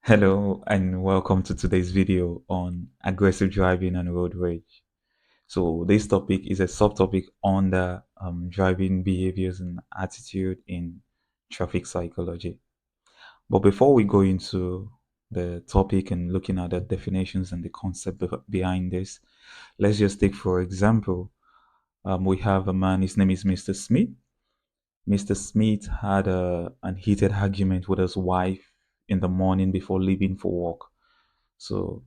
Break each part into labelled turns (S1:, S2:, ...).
S1: Hello and welcome to today's video on aggressive driving and road rage. So this topic is a subtopic on the driving behaviors and attitude in traffic psychology. But before we go into the topic and looking at the definitions and the concept behind this, let's just take for example, we have a man, his name is Mr. Smith. Mr. Smith had an heated argument with his wife in the morning before leaving for work. So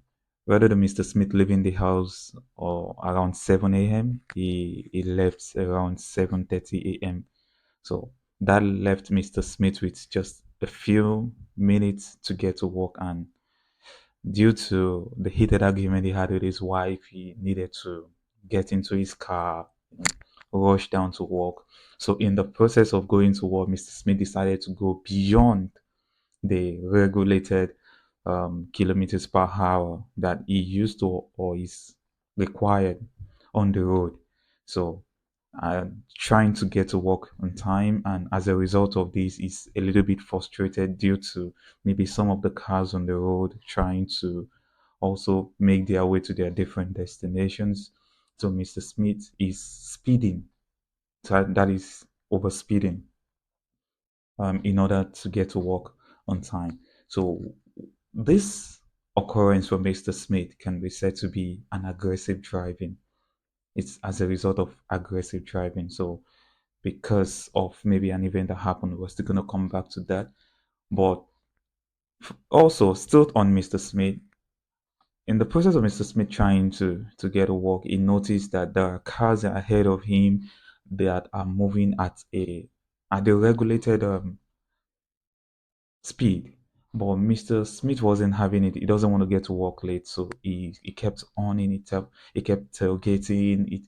S1: rather than Mr. Smith leaving the house or around 7 a.m., he left around 7:30 a.m. So that left Mr. Smith with just a few minutes to get to work, and due to the heated argument he had with his wife, he needed to get into his car, rush down to work. So in the process of going to work, Mr. Smith decided to go beyond the regulated kilometers per hour that he used to or is required on the road. So trying to get to work on time, and as a result of this is a little bit frustrated due to maybe some of the cars on the road trying to also make their way to their different destinations. So Mr. Smith is speeding, so that is over speeding, in order to get to work on time. So this occurrence for Mr. Smith can be said to be an aggressive driving. It's as a result of aggressive driving. So because of maybe an event that happened, we're still gonna come back to that. But also still on Mr. Smith, in the process of Mr. Smith trying to get to work, he noticed that there are cars ahead of him that are moving at a regulated speed. But Mr. Smith wasn't having it. He doesn't want to get to work late, so he kept on in it up. He kept tailgating.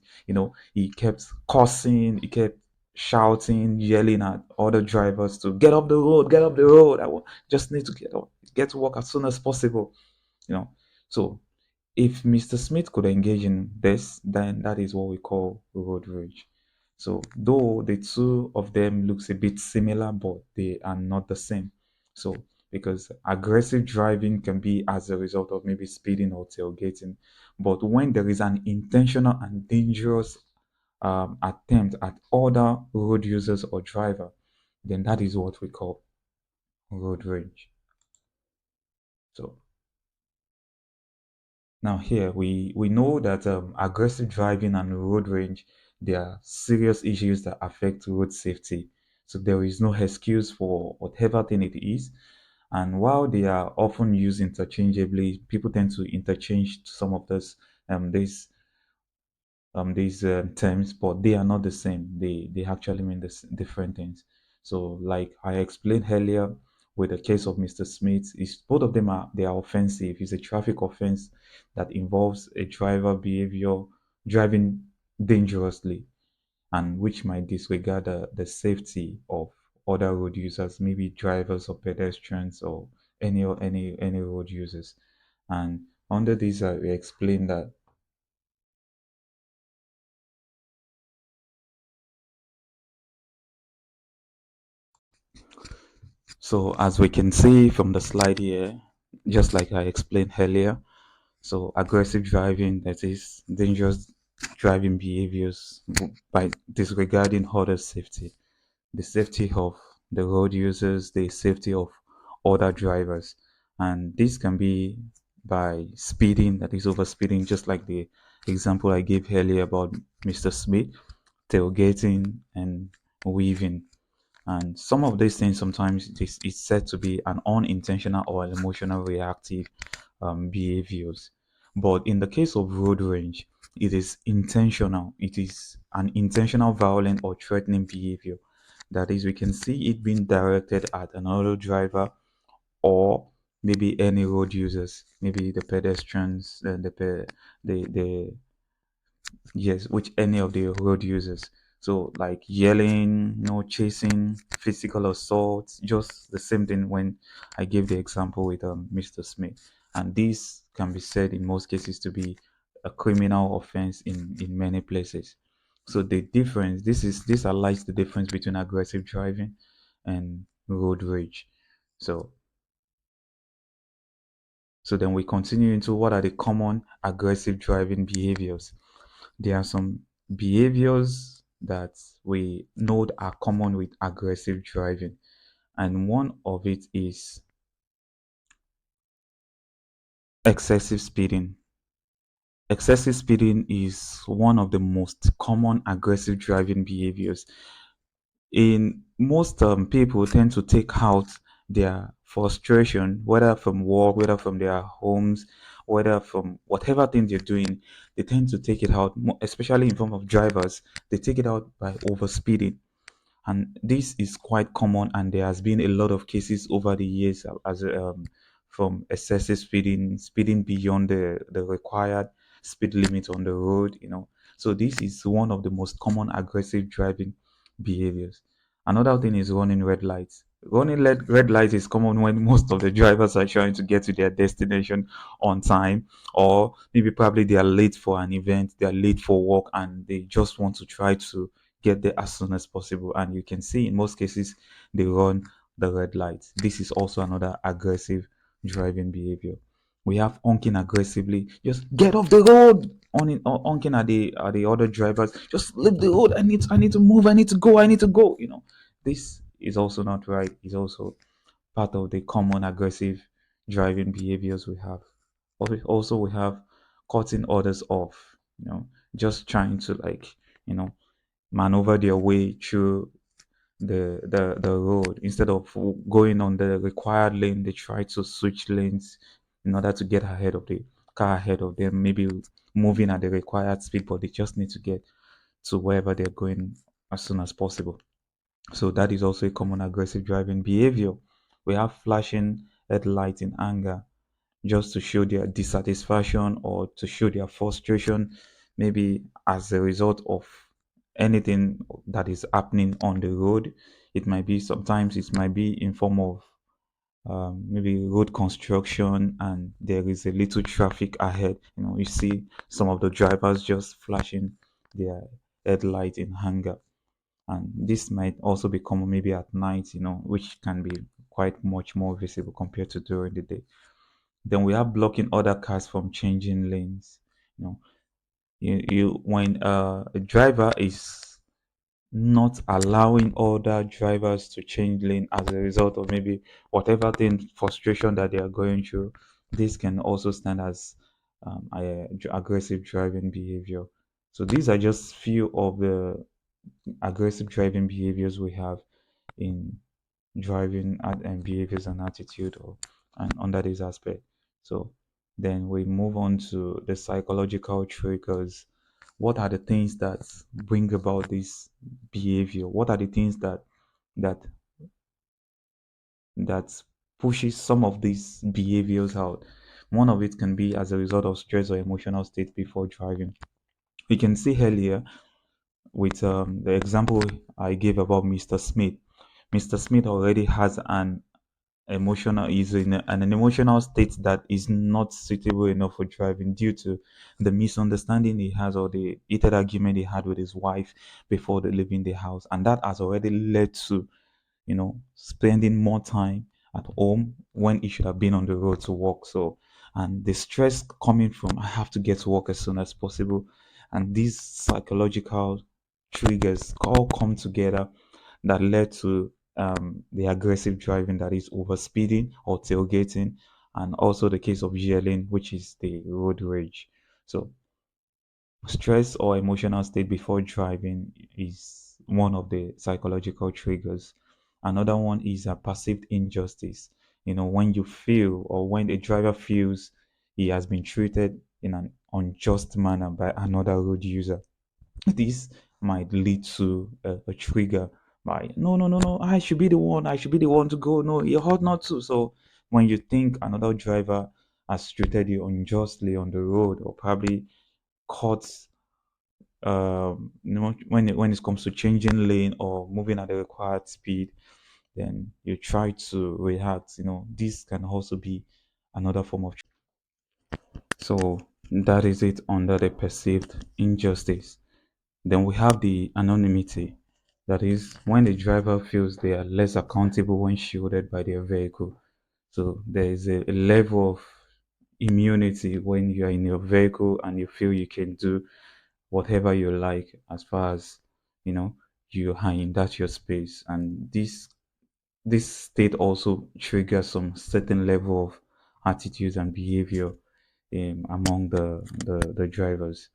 S1: He kept cursing. He kept shouting, yelling at other drivers to get up the road, get up the road. Just need to get to work as soon as possible. You know. So if Mr. Smith could engage in this, then that is what we call road rage. So though the two of them looks a bit similar, but they are not the same. So because aggressive driving can be as a result of maybe speeding or tailgating, but when there is an intentional and dangerous attempt at other road users or driver, then that is what we call road rage. So now here we know that aggressive driving and road rage, they are serious issues that affect road safety. So there is no excuse for whatever thing it is. And while they are often used interchangeably, people tend to interchange some of these terms, but they are not the same. They actually mean this different things. So like I explained earlier with the case of Mr. Smith, is both of them are offensive. It's a traffic offense that involves a driver behavior driving dangerously, and which might disregard the safety of other road users, maybe drivers or pedestrians or any road users. And under this, we explain that. So as we can see from the slide here, just like I explained earlier, so aggressive driving, that is dangerous driving behaviors by disregarding other safety, the safety of the road users, the safety of other drivers. And this can be by speeding, that is over speeding, just like the example I gave earlier about Mr. Smith, tailgating and weaving. And some of these things sometimes this is said to be an unintentional or emotional reactive behaviors. But in the case of road rage, it is intentional. It is an intentional violent or threatening behavior. That is, we can see it being directed at another driver or maybe any road users, maybe the pedestrians, the yes, which any of the road users. So like yelling, chasing, physical assault, just the same thing when I gave the example with Mr. Smith. And this can be said in most cases to be a criminal offense in many places. So the difference, this highlights the difference between aggressive driving and road rage. So So then we continue into what are the common aggressive driving behaviors. There are some behaviors that we know are common with aggressive driving, and one of it is excessive speeding. Excessive speeding is one of the most common aggressive driving behaviors. In most people tend to take out their frustration, whether from work, whether from their homes, whether from whatever thing they're doing, they tend to take it out, especially in form of drivers. They take it out by overspeeding, and this is quite common, and there has been a lot of cases over the years as from excessive speeding beyond the required speed limit on the road, so this is one of the most common aggressive driving behaviors. Another thing is running red lights. Running red lights is common when most of the drivers are trying to get to their destination on time, or maybe probably they are late for an event, they are late for work, and they just want to try to get there as soon as possible. And you can see in most cases they run the red lights. This is also another aggressive driving behavior. We have honking aggressively. Just get off the road. Honking at the other drivers. Just leave the road. I need to move. I need to go. I need to go. This is also not right. It's also part of the common aggressive driving behaviors we have. Also, we have cutting others off. Just trying to, like, you know maneuver their way through the road. Instead of going on the required lane, they try to switch lanes in order to get ahead of the car ahead of them, maybe moving at the required speed, but they just need to get to wherever they're going as soon as possible. So that is also a common aggressive driving behavior. We have flashing headlights in anger, just to show their dissatisfaction or to show their frustration, maybe as a result of anything that is happening on the road. It might be, sometimes it might be in form of maybe road construction, and there is a little traffic ahead. You see some of the drivers just flashing their headlight in anger, and this might also be common maybe at night, which can be quite much more visible compared to during the day. Then we have blocking other cars from changing lanes. You know, when a driver is not allowing other drivers to change lane as a result of maybe whatever thing frustration that they are going through, this can also stand as aggressive driving behavior. So these are just few of the aggressive driving behaviors we have in driving and behaviors and attitude, and under this aspect. So then we move on to the psychological triggers. What are the things that bring about this behavior? What are the things that that pushes some of these behaviors out? One of it can be as a result of stress or emotional state before driving. We can see earlier with the example I gave about Mr. Smith. Mr. Smith already has an emotional state that is not suitable enough for driving due to the misunderstanding he has, or the heated argument he had with his wife before they leaving the house, and that has already led to spending more time at home when he should have been on the road to work. So, and the stress coming from, I have to get to work as soon as possible, and these psychological triggers all come together that led to the aggressive driving, that is overspeeding or tailgating, and also the case of yelling, which is the road rage. So stress or emotional state before driving is one of the psychological triggers. Another one is a perceived injustice. When you feel, or when a driver feels he has been treated in an unjust manner by another road user, this might lead to a trigger by, no, no, no, no, I should be the one to go. No, you ought not to. So when you think another driver has treated you unjustly on the road, or probably caught when it comes to changing lane or moving at the required speed, then you try to react. This can also be another form of. So that is it under the perceived injustice. Then we have the anonymity. That is when the driver feels they are less accountable when shielded by their vehicle. So there is a level of immunity when you are in your vehicle and you feel you can do whatever you like as far as you know you are in that your space. And this state also triggers some certain level of attitudes and behavior among the drivers.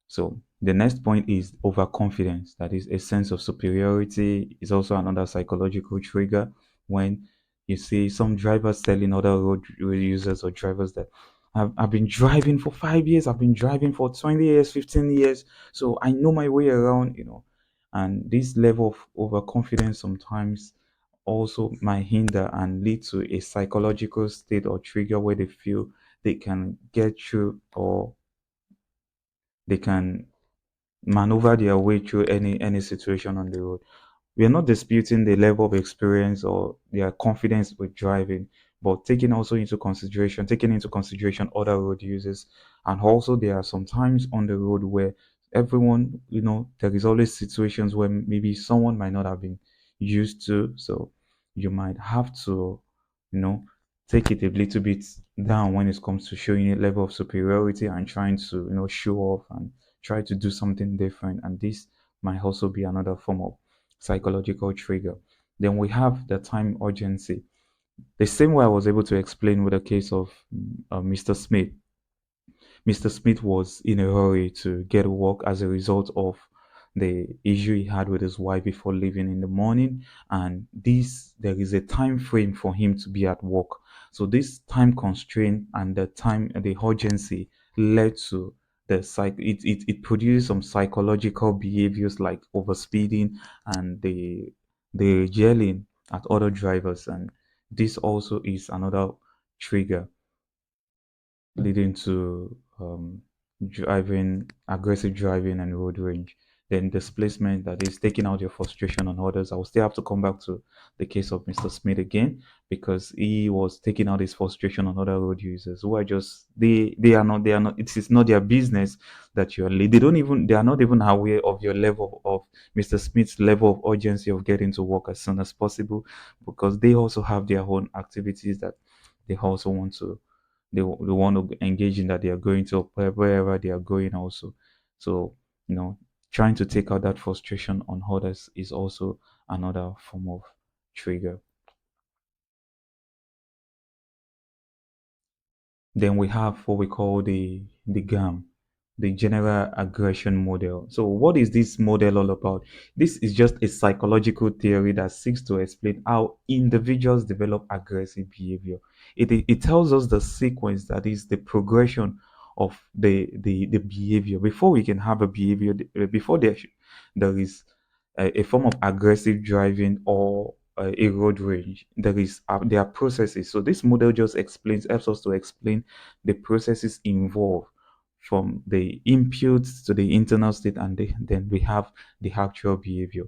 S1: So the next point is overconfidence. That is a sense of superiority is also another psychological trigger when you see some drivers telling other road users or drivers that I've been driving for 5 years, I've been driving for 20 years, 15 years, so I know my way around. And this level of overconfidence sometimes also might hinder and lead to a psychological state or trigger where they feel they can get through or they can maneuver their way through any situation on the road. We are not disputing the level of experience or their confidence with driving, but taking into consideration other road users. And also there are some times on the road where everyone, there is always situations where maybe someone might not have been used to. So you might have to, you know, take it a little bit down when it comes to showing a level of superiority and trying to, show off and try to do something different. And this might also be another form of psychological trigger. Then we have the time urgency. The same way I was able to explain with the case of Mr. Smith. Mr. Smith was in a hurry to get work as a result of the issue he had with his wife before leaving in the morning, and this there is a time frame for him to be at work. So this time constraint and the urgency led to it produces some psychological behaviors like overspeeding and the yelling at other drivers, and this also is another trigger leading to aggressive driving and road rage. Then displacement, that is taking out your frustration on others. I will still have to come back to the case of Mr. Smith again because he was taking out his frustration on other road users who are just they are not it is not their business that you are late. They are not even aware of your level of Mr. Smith's level of urgency of getting to work as soon as possible because they also have their own activities that they also want to they want to engage in that they are going to wherever they are going also. So you know trying to take out that frustration on others is also another form of trigger. Then we have what we call the GAM, the general aggression model. So what is this model all about? This is just a psychological theory that seeks to explain how individuals develop aggressive behavior. It tells us the sequence, that is the progression of the behavior before we can have a behavior, before there is a form of aggressive driving or a road rage. There are processes. So this model just helps us to explain the processes involved from the inputs to the internal state, and then we have the actual behavior.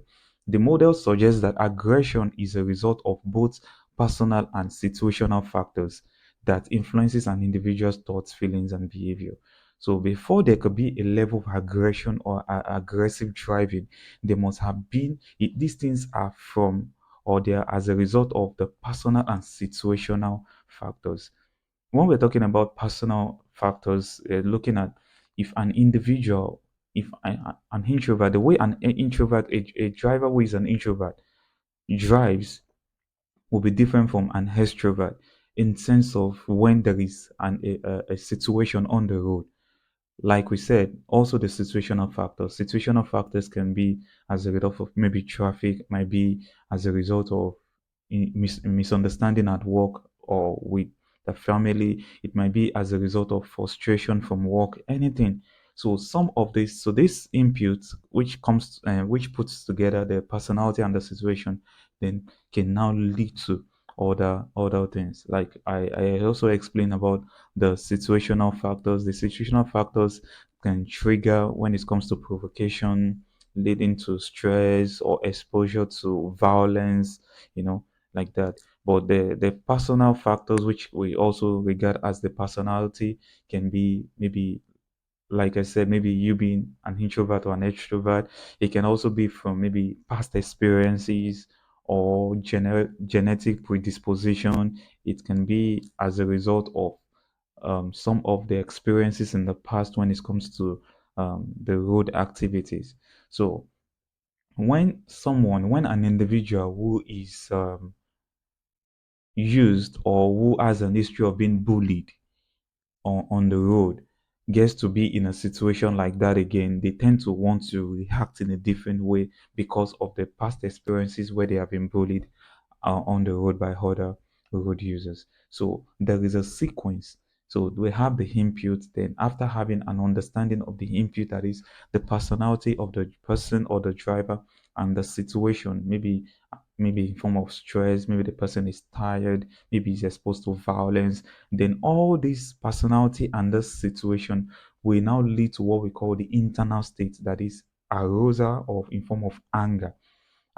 S1: The model suggests that aggression is a result of both personal and situational factors that influences an individual's thoughts, feelings, and behavior. So before there could be a level of aggression or aggressive driving, there must have been these things are from or they are as a result of the personal and situational factors. When we're talking about personal factors, looking at if an individual, if an introvert, the way an introvert, a driver who is an introvert drives will be different from an extrovert in sense of when there is a situation on the road. Like we said, also the situational factors. Situational factors can be as a result of maybe traffic, might be as a result of misunderstanding at work or with the family. It might be as a result of frustration from work, anything. So this input, which puts together the personality and the situation, then can now lead to other things. Like I also explained about the situational factors. The situational factors can trigger when it comes to provocation, leading to stress or exposure to violence, you know, like that. But the personal factors, which we also regard as the personality, can be maybe, like I said, maybe you being an introvert or an extrovert. It can also be from maybe past experiences or genetic predisposition. It can be as a result of some of the experiences in the past when it comes to the road activities. So when an individual who is used or who has an history of being bullied on the road gets to be in a situation like that again, they tend to want to react in a different way because of the past experiences where they have been bullied on the road by other road users. So there is a sequence. So we have the input, then after having an understanding of the input, that is the personality of the person or the driver and the situation, maybe in form of stress, maybe the person is tired, maybe he's exposed to violence, then all this personality and this situation will now lead to what we call the internal state, that is arousal of in form of anger.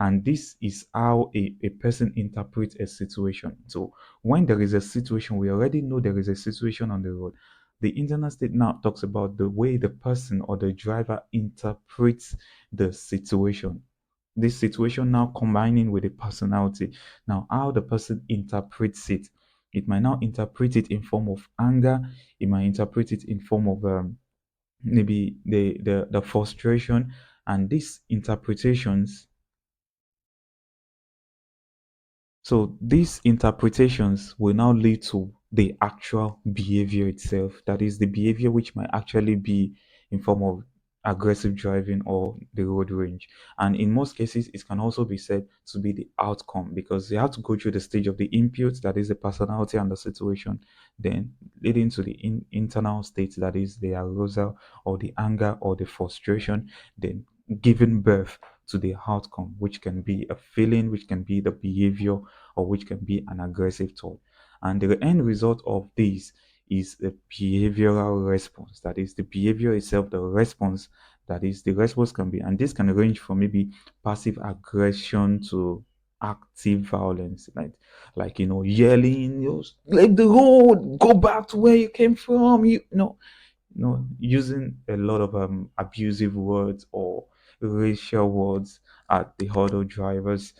S1: And this is how a person interprets a situation. So when there is a situation, we already know there is a situation on the road. The internal state now talks about the way the person or the driver interprets the situation. This situation now combining with the personality. Now, how the person interprets it. It might now interpret it in form of anger. It might interpret it in form of maybe the frustration. And these interpretations, so these interpretations will now lead to the actual behavior itself. That is the behavior which might actually be in form of aggressive driving or the road rage. And in most cases, it can also be said to be the outcome because they have to go through the stage of the input, that is the personality and the situation, then leading to the internal state, that is the arousal or the anger or the frustration, then giving birth to the outcome, which can be a feeling, which can be the behavior, or which can be an aggressive thought. And the end result of this is a behavioral response. That is the behavior itself, the response, that is the response can be, and this can range from maybe passive aggression to active violence, like yelling, like the road, go back to where you came from, using a lot of abusive words or racial words at the hurdle drivers.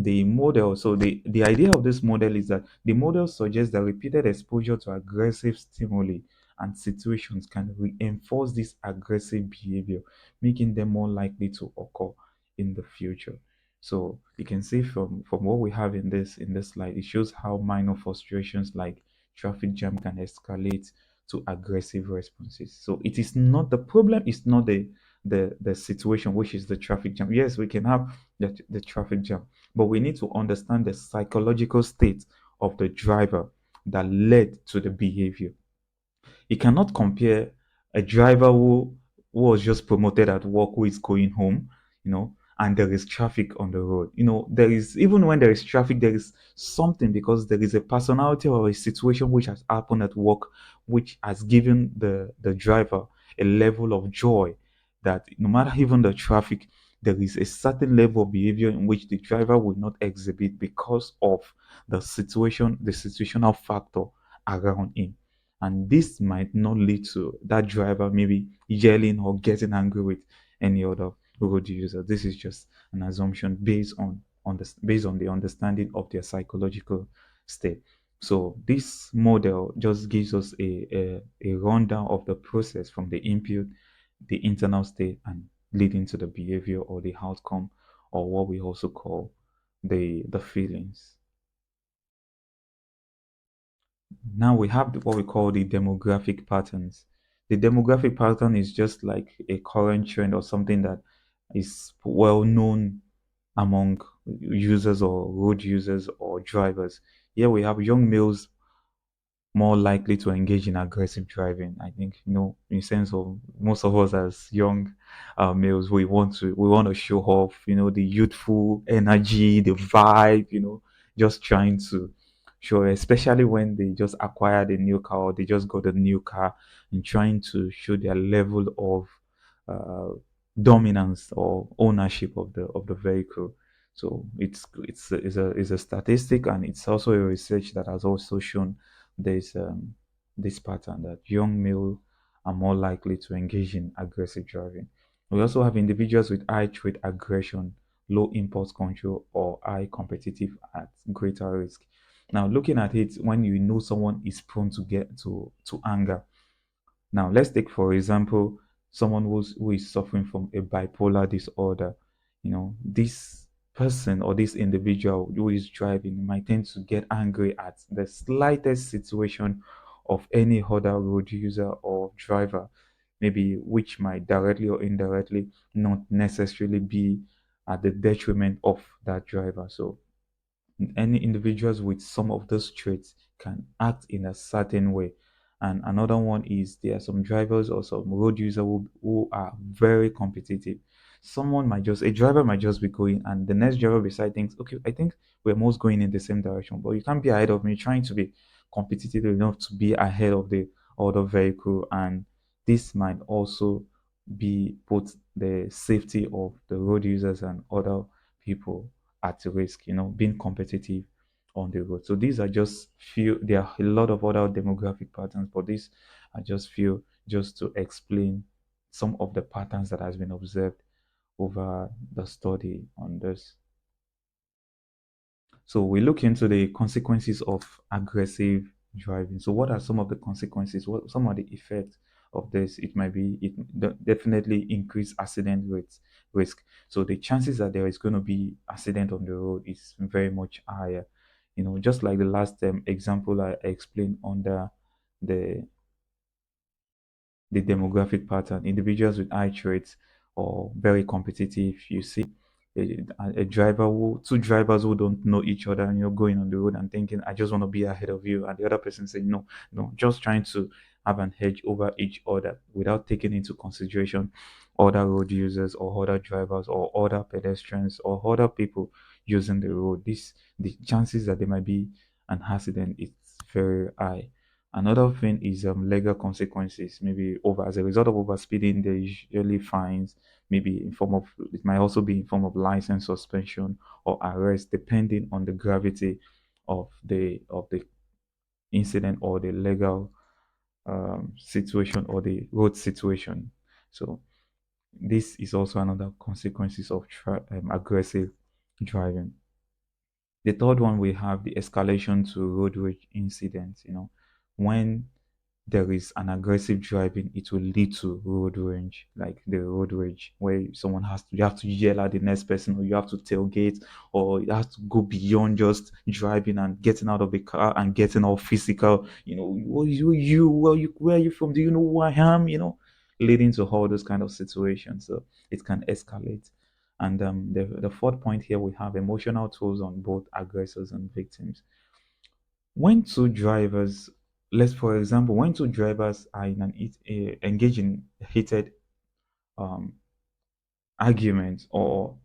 S1: The model. So the idea of this model is that the model suggests that repeated exposure to aggressive stimuli and situations can reinforce this aggressive behavior, making them more likely to occur in the future. So you can see from what we have in this slide, it shows how minor frustrations like traffic jam can escalate to aggressive responses. So it is not the problem, is not the situation, which is the traffic jam. Yes, we can have the traffic jam, but we need to understand the psychological state of the driver that led to the behavior. You cannot compare a driver who was just promoted at work, who is going home, and there is traffic on the road. There is, even when there is traffic, there is something, because there is a personality or a situation which has happened at work, which has given the driver a level of joy that no matter even the traffic, there is a certain level of behavior in which the driver will not exhibit because of the situational factor around him. And this might not lead to that driver maybe yelling or getting angry with any other road user. This is just an assumption based on the understanding of their psychological state. So this model just gives us a rundown of the process from the input, the internal state, and leading to the behavior or the outcome, or what we also call the feelings. Now we have what we call the demographic patterns. The demographic pattern is just like a current trend or something that is well known among users or road users or drivers. Here we have young males more likely to engage in aggressive driving. I think, in sense of most of us as young males, we want to show off, the youthful energy, the vibe, just trying to show, especially when they just acquired a new car or they just got a new car, and trying to show their level of uh, dominance or ownership of the vehicle. So it's a statistic, and it's also a research that has also shown there's this pattern that young males are more likely to engage in aggressive driving. We also have individuals with high trait aggression, low impulse control, or high competitive at greater risk. Now, looking at it, when you know someone is prone to get to anger. Now, let's take for example someone who is suffering from a bipolar disorder. This person or this individual who is driving might tend to get angry at the slightest situation of any other road user or driver, maybe which might directly or indirectly not necessarily be at the detriment of that driver. So any individuals with some of those traits can act in a certain way. And another one is there are some drivers or some road users who are very competitive. A driver might just be going, and the next driver beside thinks, okay, I think we're most going in the same direction, but you can't be ahead of me, trying to be competitive enough to be ahead of the other vehicle. And this might also be put the safety of the road users and other people at risk, being competitive on the road. So these are just few, there are a lot of other demographic patterns, but these are just few just to explain some of the patterns that has been observed over the study on this. So we look into the consequences of aggressive driving. So what are some of the consequences? What some of the effects of this? Definitely increase accident rates risk. So the chances that there is going to be accident on the road is very much higher. Just like the last example I explained under the the demographic pattern. Individuals with high traits or very competitive. You see a driver two drivers who don't know each other, and you're going on the road and thinking, I just want to be ahead of you. And the other person saying, no, no, just trying to have an edge over each other without taking into consideration other road users or other drivers or other pedestrians or other people using the road. The chances that there might be an accident is very high. Another thing is legal consequences. Maybe over as a result of overspeeding, there is usually fines. Maybe in form of it might also be in form of license suspension or arrest, depending on the gravity of the incident or the legal situation or the road situation. So this is also another consequences of aggressive driving. The third one, we have the escalation to road rage incidents. When there is an aggressive driving, it will lead to road rage, like the road rage, where you have to yell at the next person, or you have to tailgate, or you have to go beyond just driving and getting out of the car and getting all physical. Where are you from? Do you know who I am? Leading to all those kind of situations. So it can escalate. And the fourth point here, we have emotional tools on both aggressors and victims. When two drivers, let's for example, when two drivers are engage in heated um, argument or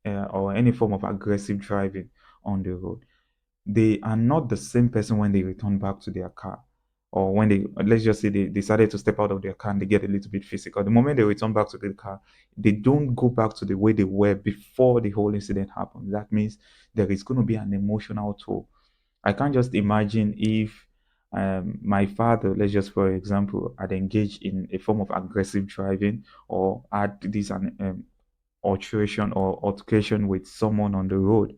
S1: any form of aggressive driving on the road, they are not the same person when they return back to their car, or when they, let's just say, they decided to step out of their car and they get a little bit physical. The moment they return back to the car, they don't go back to the way they were before the whole incident happened. That means there is going to be an emotional toll. I can't just imagine if my father, let's just for example, had engaged in a form of aggressive driving or had this an alteration or altercation with someone on the road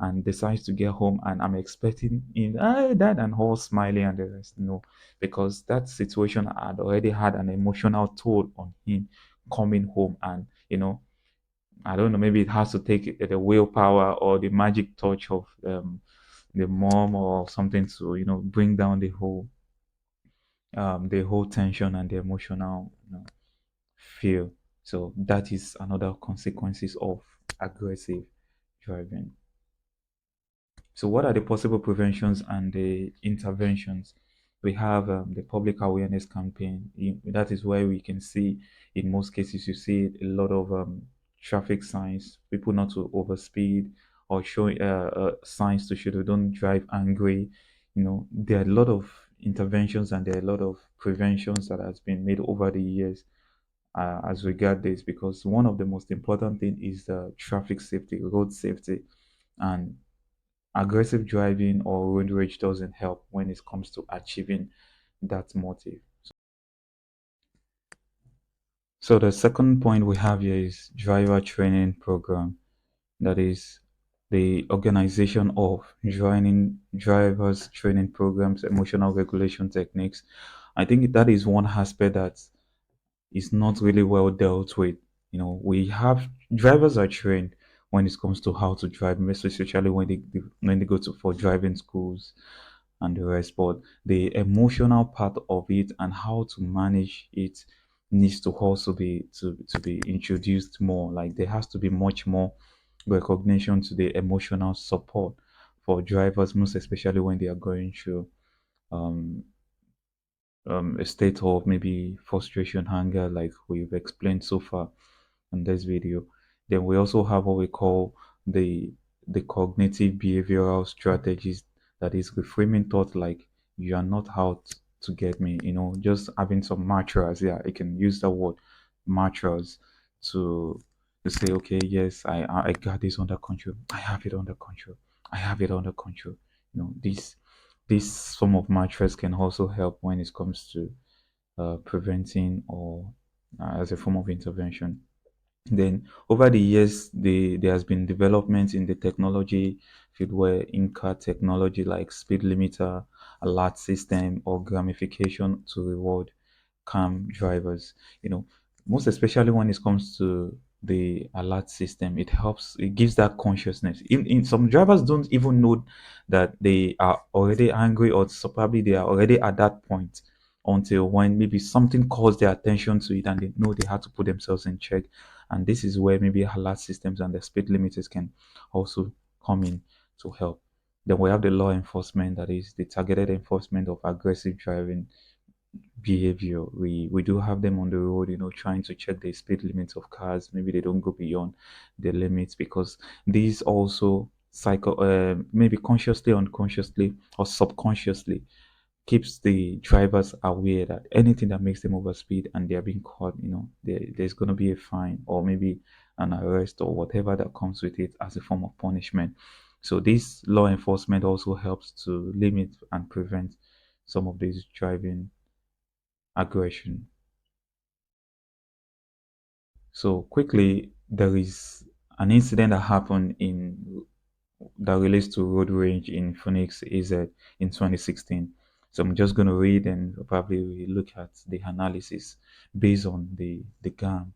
S1: and decides to get home, and I'm expecting him, hey, dad, and all smiling and the rest. No, because that situation had already had an emotional toll on him coming home. And I don't know, maybe it has to take the willpower or the magic touch of the mom or something to bring down the whole tension and the emotional feel. So that is another consequences of aggressive driving. So, what are the possible preventions and the interventions? We have the public awareness campaign. That is where we can see, in most cases, you see a lot of traffic signs, people not to overspeed, or showing signs to show they don't drive angry. There are a lot of interventions and there are a lot of preventions that has been made over the years as regard this, because one of the most important thing is the traffic safety, road safety, and aggressive driving or road rage doesn't help when it comes to achieving that motive. So the second point we have here is driver training program. That is, the organization of joining drivers training programs, emotional regulation techniques. I think that is one aspect that is not really well dealt with. We have drivers are trained when it comes to how to drive, most especially when they go to for driving schools and the rest. But the emotional part of it and how to manage it needs to also be introduced more. Like there has to be much more recognition to the emotional support for drivers, most especially when they are going through um, a state of maybe frustration, anger, like we've explained so far in this video. Then we also have what we call the the cognitive behavioral strategies, that is reframing thought like you are not out to get me, just having some mantras. Yeah, I can use the word mantras to to say, okay, yes, I got this under control. I have it under control. I have it under control. This form of mantras can also help when it comes to preventing or as a form of intervention. Then over the years, there has been development in the technology field where in-car technology like speed limiter, alert system, or gamification to reward calm drivers. You know, Most especially when it comes to the alert system, it gives that consciousness. In some drivers don't even know that they are already angry, or so probably they are already at that point until when maybe something calls their attention to it and they know they have to put themselves in check. And this is where maybe alert systems and the speed limiters can also come in to help. Then we have the law enforcement, that is the targeted enforcement of aggressive driving behavior. We do have them on the road, trying to check the speed limits of cars. Maybe they don't go beyond the limits, because these also maybe consciously, unconsciously, or subconsciously keeps the drivers aware that anything that makes them overspeed and they are being caught, there's going to be a fine or maybe an arrest or whatever that comes with it as a form of punishment. So this law enforcement also helps to limit and prevent some of these driving aggression. So quickly, there is an incident that happened in that relates to road rage in Phoenix AZ in 2016. So I'm just going to read and probably we look at the analysis based on the GAM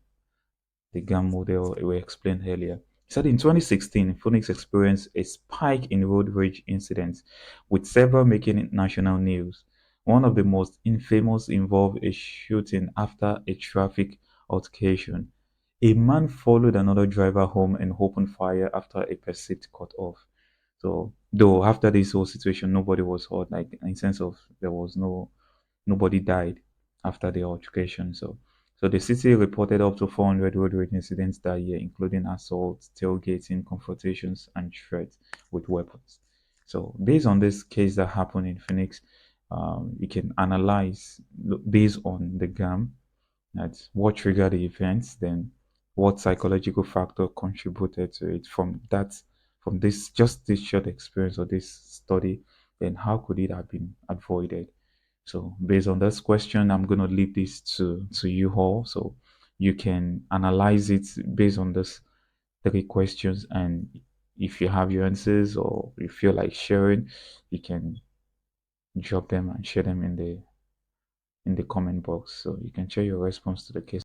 S1: model we explained earlier. It said in 2016, Phoenix experienced a spike in road rage incidents, with several making it national news. One of the most infamous involved a shooting after a traffic altercation. A man followed another driver home and opened fire after a perceived cut off. So, though after this whole situation, nobody was hurt, like in sense of there was nobody died after the altercation. So the city reported up to 400 road rage incidents that year, including assaults, tailgating, confrontations, and threats with weapons. So based on this case that happened in Phoenix, you can analyze based on the GAM, that's what triggered the events, then what psychological factor contributed to it from this just this short experience or this study, then how could it have been avoided? So based on this question, I'm going to leave this to you all. So you can analyze it based on this three questions. And if you have your answers or you feel like sharing, you can drop them and share them in the comment box. So you can share your response to the case.